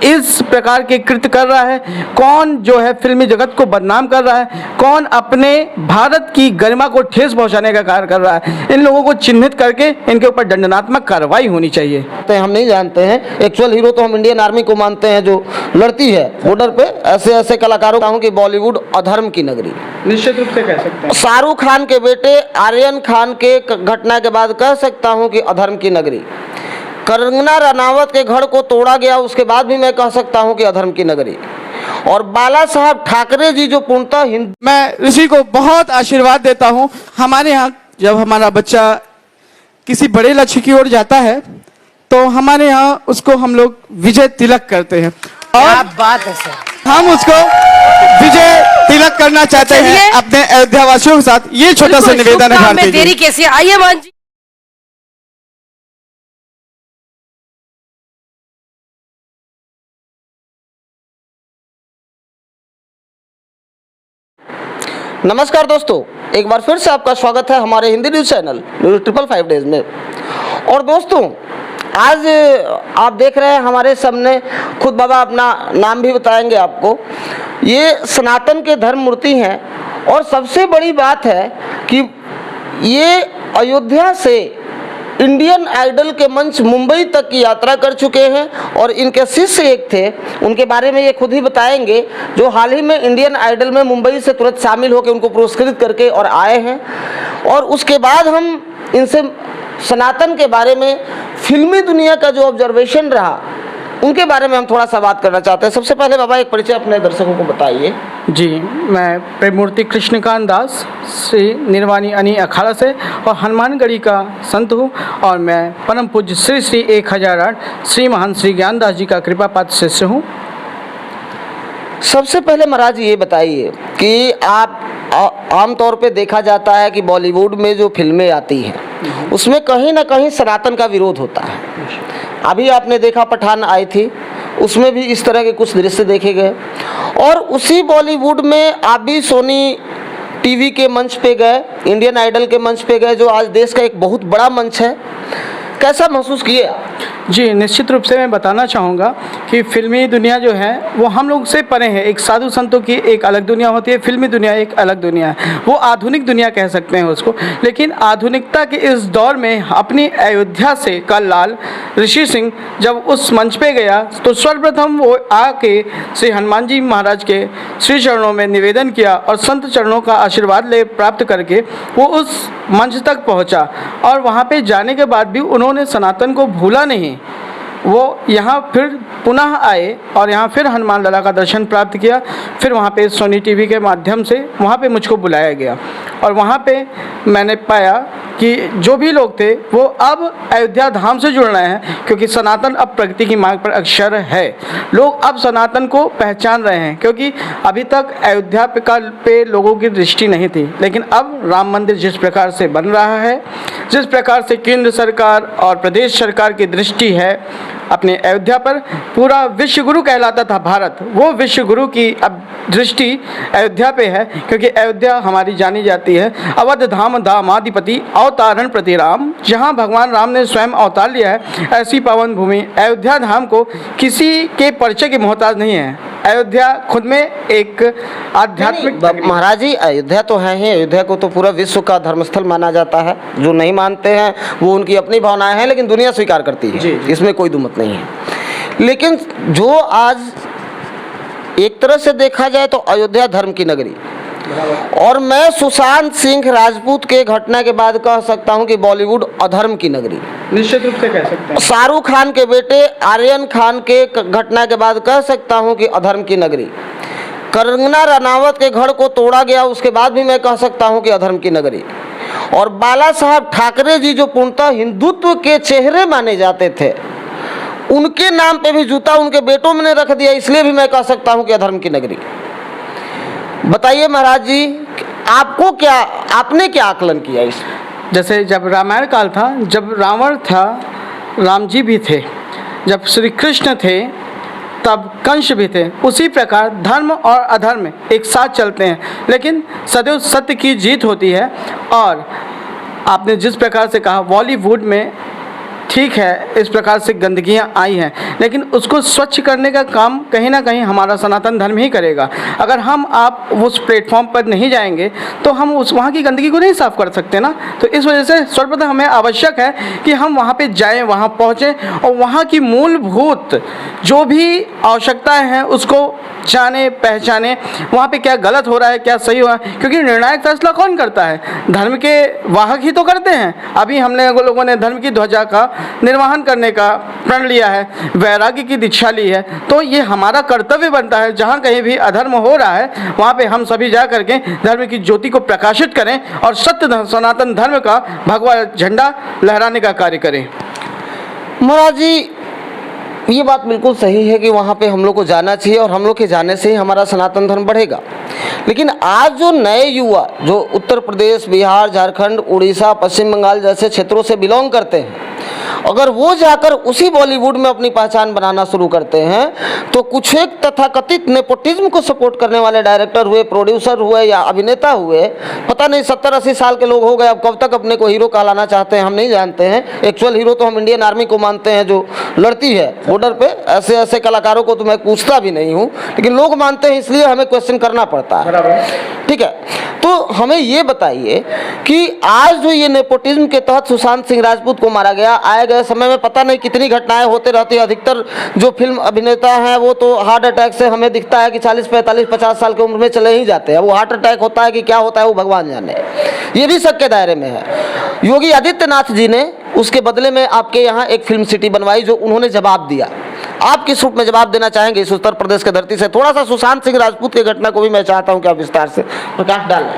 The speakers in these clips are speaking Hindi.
इस प्रकार के कृत्य कर रहा है, कौन जो है फिल्मी जगत को बदनाम कर रहा है, कौन अपने भारत की गरिमा को ठेस पहुंचाने का कार्य कर रहा है, इन लोगों को चिन्हित करके इनके ऊपर दंडात्मक कार्रवाई होनी चाहिए। हम नहीं जानते हैं, एक्चुअल हीरो तो हम इंडियन आर्मी को मानते हैं जो लड़ती है बॉर्डर पे। ऐसे ऐसे कलाकारों का कि बॉलीवुड अधर्म की नगरी निश्चित रूप से कह सकते हैं। शाहरुख खान के बेटे आर्यन खान के घटना के बाद कह सकता हूं कि अधर्म की नगरी। कंगना रनावत के घर को तोड़ा गया, उसके बाद भी मैं कह सकता हूं कि अधर्म की नगरी। और बाला साहब ठाकरे जी जो पूर्णतः हिंदू। मैं ऋषि को बहुत आशीर्वाद देता हूं। हमारे यहाँ जब हमारा बच्चा किसी बड़े लक्ष्य की ओर जाता है तो हमारे यहाँ उसको हम लोग विजय तिलक करते हैं, और बात है सर, हम उसको विजय तिलक करना चाहते हैं अपने अयोध्या वासियों के साथ। ये छोटा सा निवेदन है भारतीय। देरी कैसे आइए मान जी। नमस्कार दोस्तों, एक बार फिर से आपका स्वागत है हमारे Hindi news channel news 555 days में। और दोस्तों, आज आप देख रहे हैं हमारे सामने, खुद बाबा अपना नाम भी बताएंगे आपको। ये सनातन के धर्म मूर्ति हैं, और सबसे बड़ी बात है कि ये अयोध्या से इंडियन आइडल के मंच मुंबई तक की यात्रा कर चुके हैं। और इनके शिष्य एक थे, उनके बारे में ये खुद ही बताएंगे, जो हाल ही में इंडियन आइडल में मुंबई से तुरंत शामिल होकर उनको पुरस्कृत करके और आए हैं। और उसके बाद हम इनसे सनातन के बारे में, फिल्मी दुनिया का जो ऑब्जर्वेशन रहा, उनके बारे में हम थोड़ा सा बात करना चाहते हैं। सबसे पहले बाबा एक परिचय अपने दर्शकों को बताइए। जी, मैं प्रेममूर्ति कृष्णकांत दास श्री निर्वाणी अनी अखाड़ा से और हनुमानगढ़ी का संत हूँ, और मैं परम पूज्य श्री श्री 1008 श्री महान श्री ज्ञानदास जी का कृपा पात्र शिष्य हूँ। सबसे पहले महाराज ये बताइए कि आप आमतौर पे देखा जाता है कि बॉलीवुड में जो फिल्में आती हैं उसमें कहीं ना कहीं सनातन का विरोध होता है। अभी आपने देखा पठान आई थी, उसमें भी इस तरह के कुछ दृश्य देखे गए। और उसी बॉलीवुड में आप भी सोनी टीवी के मंच पे गए, इंडियन आइडल के मंच पे गए, जो आज देश का एक बहुत बड़ा मंच है। कैसा महसूस किए आप? जी, निश्चित रूप से मैं बताना चाहूँगा कि फिल्मी दुनिया जो है वो हम लोग से परे है। एक साधु संतों की एक अलग दुनिया होती है, फिल्मी दुनिया एक अलग दुनिया है, वो आधुनिक दुनिया कह सकते हैं उसको। लेकिन आधुनिकता के इस दौर में अपनी अयोध्या से कल लाल ऋषि सिंह जब उस मंच पे गया तो सर्वप्रथम वो आके श्री हनुमान जी महाराज के श्री चरणों में निवेदन किया, और संत चरणों का आशीर्वाद ले प्राप्त करके वो उस मंच तक पहुँचा। और वहाँ पे जाने के बाद भी उन्होंने सनातन को भूला नहीं, वो यहाँ फिर पुनः आए और यहाँ फिर हनुमान लला का दर्शन प्राप्त किया। फिर वहाँ पे सोनी टीवी के माध्यम से वहाँ पे मुझको बुलाया गया, और वहाँ पे मैंने पाया कि जो भी लोग थे वो अब अयोध्या धाम से जुड़ रहे हैं, क्योंकि सनातन अब प्रगति की मार्ग पर अक्षर है। लोग अब सनातन को पहचान रहे हैं, क्योंकि अभी तक अयोध्या पे लोगों की दृष्टि नहीं थी, लेकिन अब राम मंदिर जिस प्रकार से बन रहा है, जिस प्रकार से केंद्र सरकार और प्रदेश सरकार की दृष्टि है अपने अयोध्या पर, पूरा विश्व गुरु कहलाता था भारत, वो विश्व गुरु की अब दृष्टि अयोध्या पे है। क्योंकि अयोध्या हमारी जानी जाती है अवध धाम दामाधिपति अवतारण प्रति राम, जहाँ भगवान राम ने स्वयं अवतार लिया है। ऐसी पावन भूमि अयोध्या धाम को किसी के परिचय की मोहताज नहीं है। अयोध्या खुद में एक आध्यात्मिक। महाराज जी, अयोध्या तो है ही, अयोध्या को तो पूरा विश्व का धर्मस्थल माना जाता है। जो नहीं मानते हैं वो उनकी अपनी भावनाएं हैं, लेकिन दुनिया स्वीकार करती है। इसमें कोई दुमत नहीं है। लेकिन जो आज एक तरह से देखा जाए तो अयोध्या धर्म की नगरी, और मैं सुशांत सिंह राजपूत के घटना के बाद कह सकता हूं कि बॉलीवुड अधर्म की नगरी। निश्चित रूप से कह सकते हैं। शाहरुख खान के बेटे आर्यन खान के घटना के बाद कह सकता हूं कि अधर्म की नगरी। कंगना रनावत के घर को तोड़ा गया, उसके बाद भी मैं कह सकता हूं कि अधर्म की नगरी। और बाला साहब ठाकरे जी जो पूर्णतः हिंदुत्व के चेहरे माने जाते थे, उनके नाम पे भी जूता उनके बेटों ने रख दिया, इसलिए भी मैं कह सकता हूं कि अधर्म की नगरी। बताइए महाराज जी, आपने क्या आकलन किया इस? जैसे जब रामायण काल था, जब रावण था, राम जी भी थे, जब श्री कृष्ण थे तब कंस भी थे। उसी प्रकार धर्म और अधर्म एक साथ चलते हैं, लेकिन सदैव सत्य की जीत होती है। और आपने जिस प्रकार से कहा, बॉलीवुड में ठीक है इस प्रकार से गंदगियाँ आई हैं, लेकिन उसको स्वच्छ करने का काम कहीं ना कहीं हमारा सनातन धर्म ही करेगा। अगर हम आप उस प्लेटफॉर्म पर नहीं जाएंगे तो हम उस वहाँ की गंदगी को नहीं साफ कर सकते ना। तो इस वजह से सर्वप्रथम हमें आवश्यक है कि हम वहाँ पे जाएं, वहाँ पहुँचें और वहाँ की मूलभूत जो भी आवश्यकताएं हैं उसको जाने पहचाने, वहाँ पे क्या गलत हो रहा है क्या सही हो रहा है, क्योंकि निर्णायक फैसला कौन करता है? धर्म के वाहक ही तो करते हैं। अभी हमने लोगों ने धर्म की ध्वजा का निर्वहन करने का प्रण लिया है, वैराग्य की दीक्षा ली है, तो ये हमारा कर्तव्य बनता है जहाँ कहीं भी अधर्म हो रहा है वहाँ पे हम सभी जा करके धर्म की ज्योति को प्रकाशित करें और सत्य सनातन धर्म का भगवा झंडा लहराने का कार्य करें। महाराज जी, ये बात बिल्कुल सही है कि वहाँ पे हम लोग को जाना चाहिए और हम लोग के जाने से ही हमारा सनातन धर्म बढ़ेगा। लेकिन आज जो नए युवा जो उत्तर प्रदेश, बिहार, झारखंड, उड़ीसा, पश्चिम बंगाल जैसे क्षेत्रों से बिलोंग करते हैं, अगर वो जाकर उसी बॉलीवुड में अपनी पहचान बनाना शुरू करते हैं तो कुछ एक तथाकथित नेपोटिज्म को सपोर्ट करने वाले डायरेक्टर हुए, प्रोड्यूसर हुए या अभिनेता हुए, पता नहीं 70-80 साल के लोग हो गए, अब कब तक अपने को हीरो कहलाना चाहते हैं हम नहीं जानते हैं। एक्चुअल हीरो तो हम इंडियन आर्मी को मानते हैं जो लड़ती है बॉर्डर पे। ऐसे ऐसे कलाकारों को तो मैं पूछता भी नहीं हूँ, लेकिन लोग मानते हैं इसलिए हमें क्वेश्चन करना पड़ता है। ठीक है, तो हमें ये बताइए कि आज जो ये नेपोटिज्म के तहत सुशांत सिंह राजपूत को मारा गया, आए गए समय में पता नहीं कितनी घटनाएं होते रहती है। अधिकतर जो फिल्म अभिनेता हैं वो तो हार्ट अटैक से हमें दिखता है कि 40, 45, 50 साल की उम्र में चले ही जाते हैं। वो हार्ट अटैक होता है कि क्या होता है वो भगवान जाने, ये भी शक के दायरे में है। योगी आदित्यनाथ जी ने उसके बदले में आपके यहाँ एक फिल्म सिटी बनवाई जो उन्होंने जवाब दिया। आप किस रूप में जवाब देना चाहेंगे इस उत्तर प्रदेश के धरती से? थोड़ा सा सुशांत सिंह राजपूत की घटना को भी मैं चाहता हूं कि आप विस्तार से प्रकाश डालें।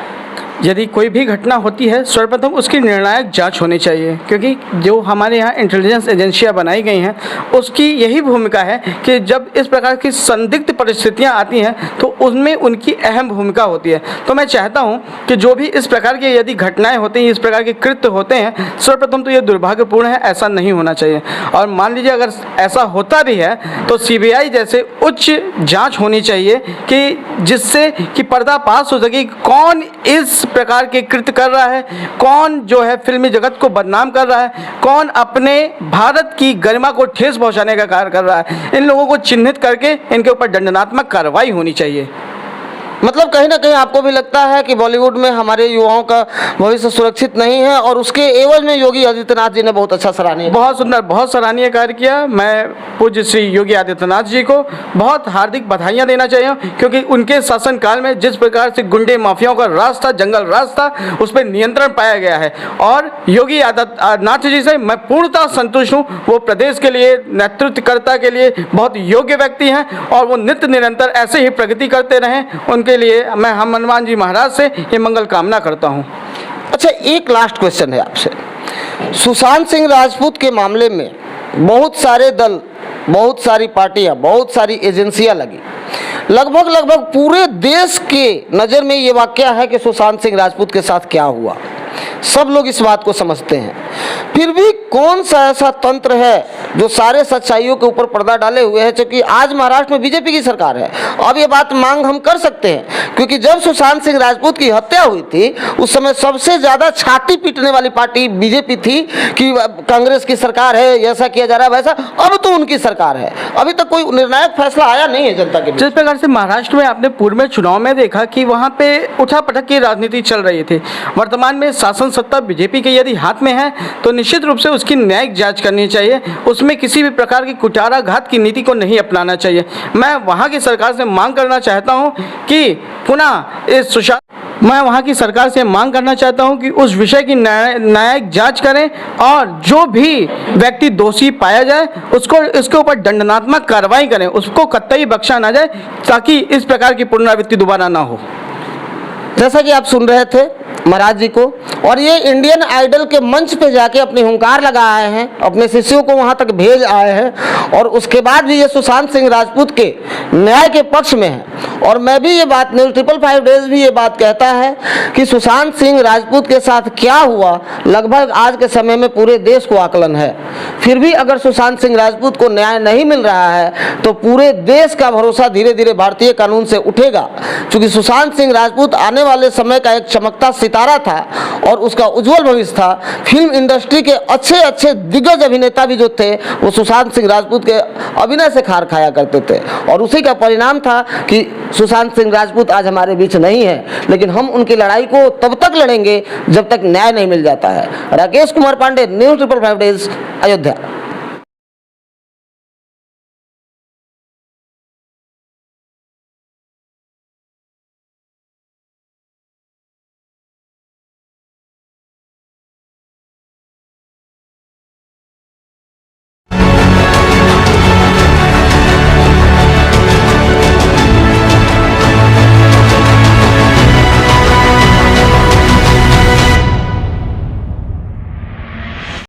यदि कोई भी घटना होती है सर्वप्रथम उसकी निर्णायक जांच होनी चाहिए, क्योंकि जो हमारे यहाँ इंटेलिजेंस एजेंसियाँ बनाई गई हैं उसकी यही भूमिका है कि जब इस प्रकार की संदिग्ध परिस्थितियाँ आती हैं तो उनमें उनकी अहम भूमिका होती है। तो मैं चाहता हूँ कि जो भी इस प्रकार की यदि घटनाएँ होती हैं, इस प्रकार के कृत्य होते हैं, सर्वप्रथम तो ये दुर्भाग्यपूर्ण है, ऐसा नहीं होना चाहिए। और मान लीजिए अगर ऐसा होता भी है तो CBI जैसे उच्च जाँच होनी चाहिए कि जिससे कि पर्दाफाश हो सके कौन इस प्रकार के कृत्य कर रहा है, कौन जो है फिल्मी जगत को बदनाम कर रहा है, कौन अपने भारत की गरिमा को ठेस पहुंचाने का कार्य कर रहा है। इन लोगों को चिन्हित करके इनके ऊपर दंडात्मक कार्रवाई होनी चाहिए। मतलब कहीं ना कहीं आपको भी लगता है कि बॉलीवुड में हमारे युवाओं का भविष्य सुरक्षित नहीं है और उसके एवज में योगी आदित्यनाथ जी ने बहुत अच्छा सराहनीय, बहुत सुंदर, बहुत सराहनीय कार्य किया। मैं पूज्य श्री योगी आदित्यनाथ जी को बहुत हार्दिक बधाइयाँ देना चाहिए, क्योंकि उनके शासनकाल में जिस प्रकार से गुंडे माफियाओं का राज था, जंगल राज था, उस पर नियंत्रण पाया गया है। और योगी आदित्यनाथ जी से मैं पूर्णतः संतुष्ट हूँ। वो प्रदेश के लिए, नेतृत्वकर्ता के लिए बहुत योग्य व्यक्ति हैं और वो नित्य निरंतर ऐसे ही प्रगति करते रहें। उनके लिए मैं हम हनुमान जी महाराज से ये मंगल कामना करता हूं। अच्छा, एक लास्ट क्वेश्चन है आपसे। सुशांत सिंह राजपूत के मामले में बहुत सारे दल, बहुत सारी पार्टियां, बहुत सारी एजेंसियां लगी, लगभग पूरे देश के नज़र में ये वाकया है कि सुशांत सिंह राजपूत के साथ क्या हुआ, सब लोग इस बात को समझते हैं। फिर भी कौन सा ऐसा तंत्र है जो सारे सच्चाइयों के ऊपर पर्दा डाले हुए है? क्योंकि आज महाराष्ट्र में बीजेपी की सरकार है। अब ये बात मांग हम कर सकते हैं, क्योंकि जब सुशांत सिंह राजपूत की हत्या हुई थी उस समय सबसे ज्यादा छाती पीटने वाली पार्टी बीजेपी थी कि कांग्रेस की सरकार है, ऐसा किया जा रहा है वैसा। अब तो उनकी सरकार है, अभी तक कोई निर्णायक फैसला आया नहीं है जनता के। जिस प्रकार से महाराष्ट्र में आपने पूर्व में चुनाव में देखा कि वहाँ पे उठापटक की राजनीति चल रही थी। वर्तमान में शासन सत्ता बीजेपी के यदि हाथ में है तो निश्चित रूप से उसकी न्यायिक जांच करनी चाहिए। उसमें किसी भी प्रकार की कुटाराघात की नीति को नहीं अपनाना चाहिए। मैं वहाँ की सरकार से मांग करना चाहता हूँ कि पुनः इस मैं वहाँ की सरकार से मांग करना चाहता हूँ कि उस विषय की न्यायिक जांच करें और जो भी व्यक्ति दोषी पाया जाए उसको इसके ऊपर दंडात्मक कार्रवाई करें, उसको कतई बख्शा ना जाए, ताकि इस प्रकार की पुनरावृत्ति दोबारा ना हो। जैसा कि आप सुन रहे थे महाराज जी को, और ये इंडियन आइडल के मंच पे जाके अपनी हुंकार लगा आए हैं, अपने शिष्यों को वहां तक भेज आए हैं और उसके बाद भी ये सुशांत सिंह राजपूत के न्याय के पक्ष में है। और मैं भी ये बात, न्यूज़ 555 डेज भी ये बात कहता है कि सुशांत सिंह राजपूत के साथ क्या हुआ लगभग आज के समय में पूरे देश को आकलन है। फिर भी अगर सुशांत सिंह राजपूत को न्याय नहीं मिल रहा है तो पूरे देश का भरोसा धीरे धीरे भारतीय कानून से उठेगा, क्योंकि सुशांत सिंह राजपूत आने वाले समय का एक चमकता सितारा था और उसका उज्जवल भविष्य था। फिल्म इंडस्ट्री के अच्छे अच्छे दिग्गज अभिनेता भी जो थे वो सुशांत सिंह राजपूत के अभिनय से खार खाया करते थे और उसी का परिणाम था कि सुशांत सिंह राजपूत आज हमारे बीच नहीं है। लेकिन हम उनकी लड़ाई को तब तक लड़ेंगे जब तक न्याय नहीं मिल जाता है। Rakesh Kumar Pandey, news 555 days, Ayodhya.